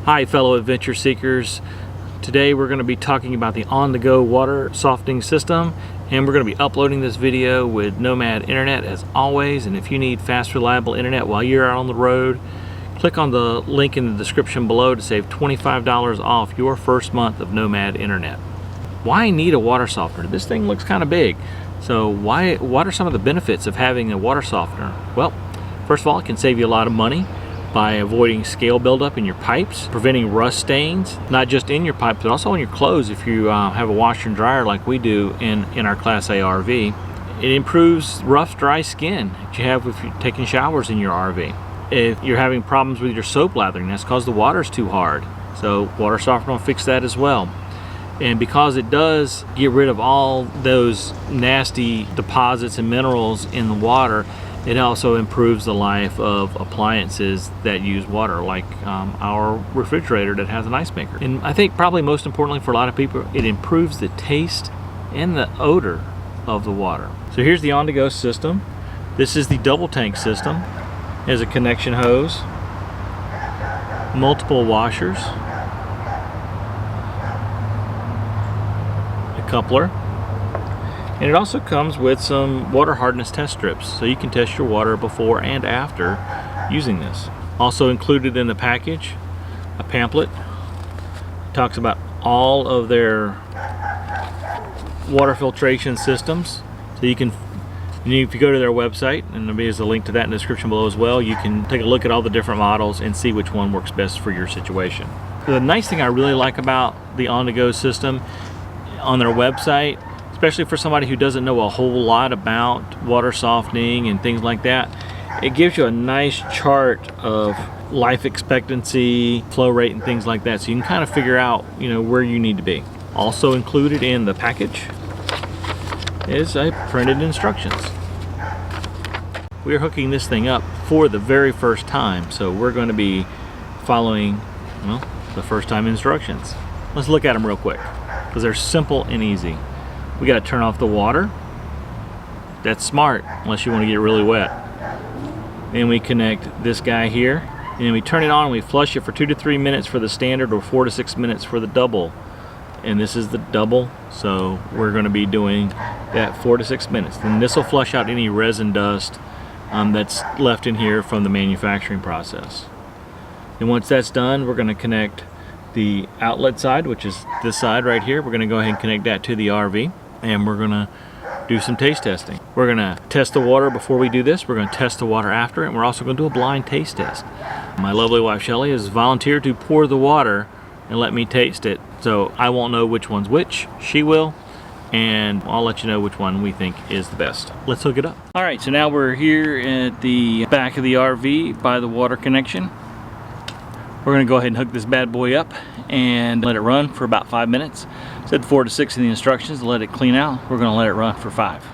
Hi fellow adventure seekers. Today we're going to be talking about the on-the-go water softening system, and we're going to be uploading this video with Nomad internet as always. And if you need fast, reliable internet while you're out on the road, click on the link in the description below to save $25 off your first month of Nomad internet. Why need a water softener? This thing looks kind of big. So what are some of the benefits of having a water softener? Well, first of all, it can save you a lot of money by avoiding scale buildup in your pipes, preventing rust stains, not just in your pipes, but also in your clothes if you have a washer and dryer like we do in our Class A RV. It improves rough, dry skin that you have if you're taking showers in your RV. If you're having problems with your soap lathering, that's because the water's too hard. So water softener will fix that as well. And because it does get rid of all those nasty deposits and minerals in the water, it also improves the life of appliances that use water, like our refrigerator that has an ice maker. And I think probably most importantly for a lot of people, it improves the taste and the odor of the water. So here's the on-the-go system. This is the double tank system. It has a connection hose, multiple washers, a coupler, and it also comes with some water hardness test strips, so you can test your water before and after using this. Also included in the package, a pamphlet. It talks about all of their water filtration systems. So you can, if you go to their website, and there's a link to that in the description below as well, you can take a look at all the different models and see which one works best for your situation. The nice thing I really like about the on-the-go system on their website, especially for somebody who doesn't know a whole lot about water softening and things like that, it gives you a nice chart of life expectancy, flow rate, and things like that, so you can kind of figure out, where you need to be. Also included in the package is a printed instructions. We're hooking this thing up for the very first time, so we're going to be following, the first time instructions. Let's look at them real quick because they're simple and easy. We got to turn off the water. That's smart unless you want to get really wet. Then we connect this guy here, and then we turn it on and we flush it for 2 to 3 minutes for the standard, or 4 to 6 minutes for the double. And this is the double, so we're going to be doing that 4 to 6 minutes. And this will flush out any resin dust that's left in here from the manufacturing process. And once that's done, we're going to connect the outlet side, which is this side right here. We're going to go ahead and connect that to the RV, and we're going to do some taste testing. We're going to test the water before we do this. We're going to test the water after, and we're also going to do a blind taste test. My lovely wife Shelly has volunteered to pour the water and let me taste it, so I won't know which one's which. She will, and I'll let you know which one we think is the best. Let's hook it up. All right, so now we're here at the back of the RV by the water connection. We're going to go ahead and hook this bad boy up and let it run for about 5 minutes. It said 4 to 6 in the instructions to let it clean out. We're going to let it run for 5.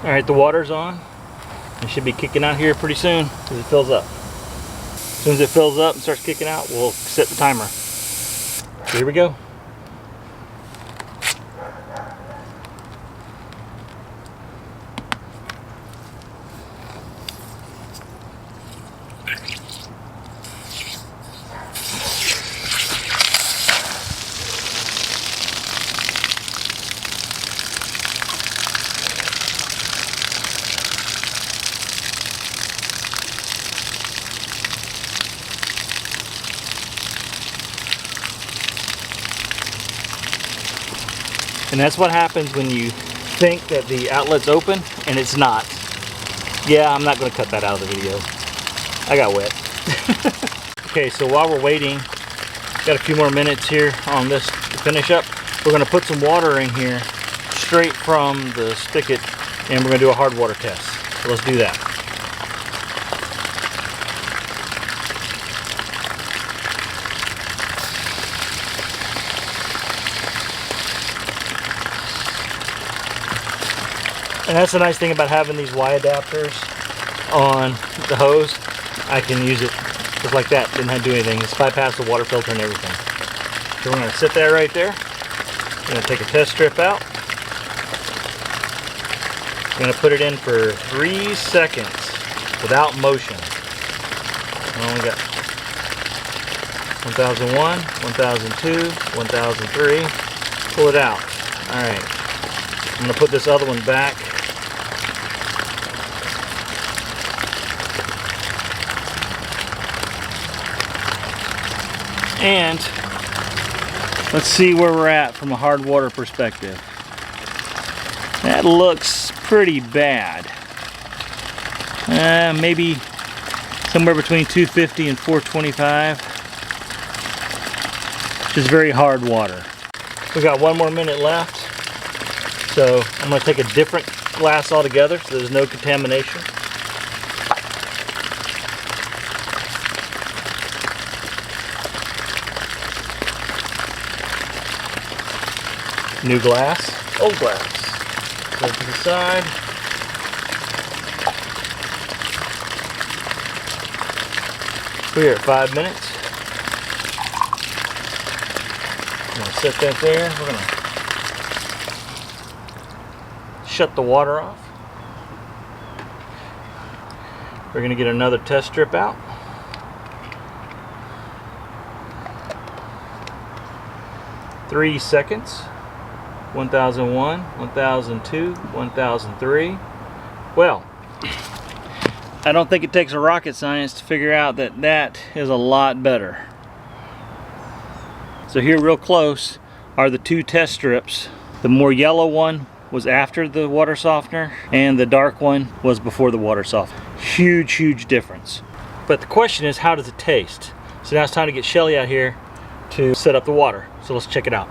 All right, the water's on. It should be kicking out here pretty soon as it fills up. As soon as it fills up and starts kicking out, we'll set the timer. Here we go. And that's what happens when you think that the outlet's open and it's not. Yeah, I'm not going to cut that out of the video. I got wet. Okay, so while we're waiting, got a few more minutes here on this to finish up. We're going to put some water in here straight from the spigot, and we're going to do a hard water test. So let's do that. And that's the nice thing about having these Y adapters on the hose. I can use it just like that, didn't have to do anything. It's bypassed the water filter and everything. So we're going to sit that right there. I'm going to take a test strip out. I'm going to put it in for 3 seconds without motion. I only got 1001, 1002, 1003. Pull it out. Alright. I'm going to put this other one back. And let's see where we're at from a hard water perspective. That looks pretty bad. Maybe somewhere between 250 and 425. Which is very hard water. We got 1 more minute left. So I'm going to take a different glass altogether so there's no contamination. New glass, old glass. Go to the side. We're at 5 minutes. I'm gonna set that there. We're gonna shut the water off. We're gonna get another test strip out. Three seconds. 1001, 1002, 1003. Well, I don't think it takes a rocket science to figure out that that is a lot better. So here real close are the 2 test strips. The more yellow one was after the water softener and the dark one was before the water softener. Huge, huge difference. But the question is, how does it taste? So now it's time to get Shelly out here to set up the water. So let's check it out.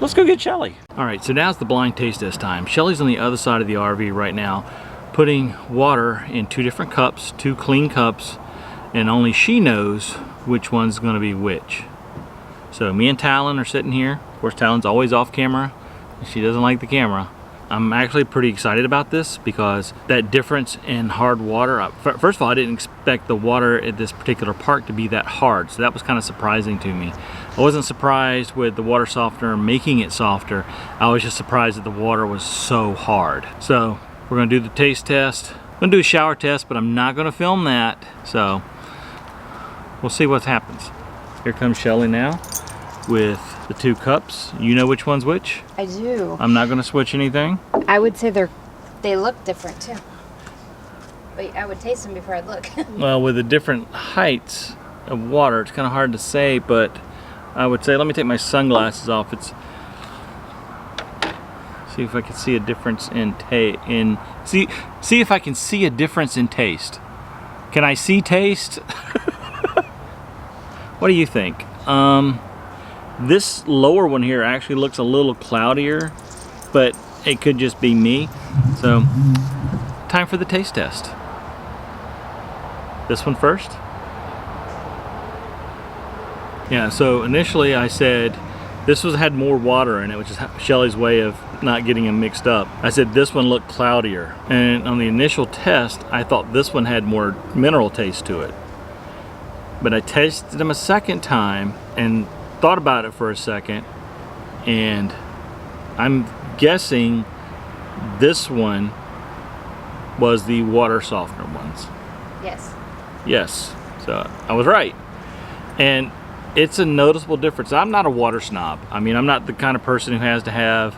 Let's go get Shelly. All right, so now's the blind taste test time. Shelly's on the other side of the RV right now, putting water in 2 different cups, 2 clean cups, and only she knows which one's gonna be which. So me and Talon are sitting here. Of course, Talon's always off camera. She doesn't like the camera. I'm actually pretty excited about this because that difference in hard water, first of all, I didn't expect the water at this particular park to be that hard, so that was kind of surprising to me. I wasn't surprised with the water softener making it softer. I was just surprised that the water was so hard. So we're gonna do the taste test. I'm gonna do a shower test, but I'm not gonna film that. So we'll see what happens. Here comes Shelly now with the 2 cups. You know which one's which? I do. I'm not gonna switch anything. I would say they look different too. But I would taste them before I'd look. Well, with the different heights of water, it's kind of hard to say, but I would say, let me take my sunglasses off. See if I can see a difference in see if I can see a difference in taste. Can I see taste? What do you think? This lower one here actually looks a little cloudier, but it could just be me. So, time for the taste test. This one first. Yeah, so initially I said this had more water in it, which is Shelly's way of not getting them mixed up. I said this one looked cloudier, and on the initial test I thought this one had more mineral taste to it. But I tasted them a second time and thought about it for a second, and I'm guessing this one was the water softener ones. Yes. Yes, so I was right. And it's a noticeable difference. I'm not a water snob. I mean, I'm not the kind of person who has to have,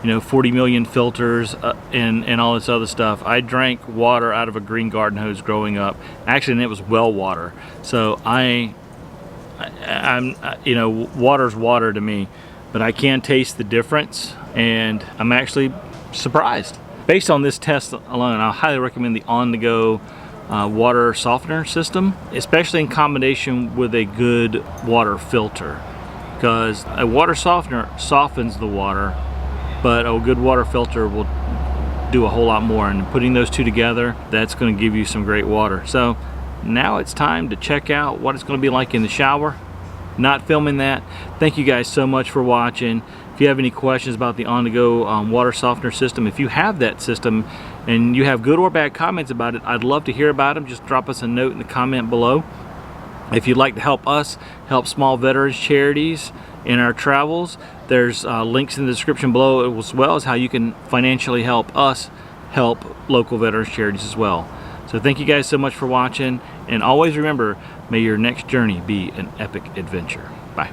40 million filters and all this other stuff. I drank water out of a green garden hose growing up. Actually, and it was well water. So I'm water's water to me, but I can taste the difference, and I'm actually surprised. Based on this test alone, I highly recommend the on-the-go water softener system, especially in combination with a good water filter, because a water softener softens the water, but a good water filter will do a whole lot more, and putting those 2 together, that's going to give you some great water. So now it's time to check out what it's going to be like in the shower. Not filming that. Thank you guys so much for watching. If you have any questions about the on-the-go water softener system, if you have that system and you have good or bad comments about it, I'd love to hear about them. Just drop us a note in the comment below. If you'd like to help us help small veterans charities in our travels, there's links in the description below, as well as how you can financially help us help local veterans charities as well. So thank you guys so much for watching, and always remember, may your next journey be an epic adventure. Bye.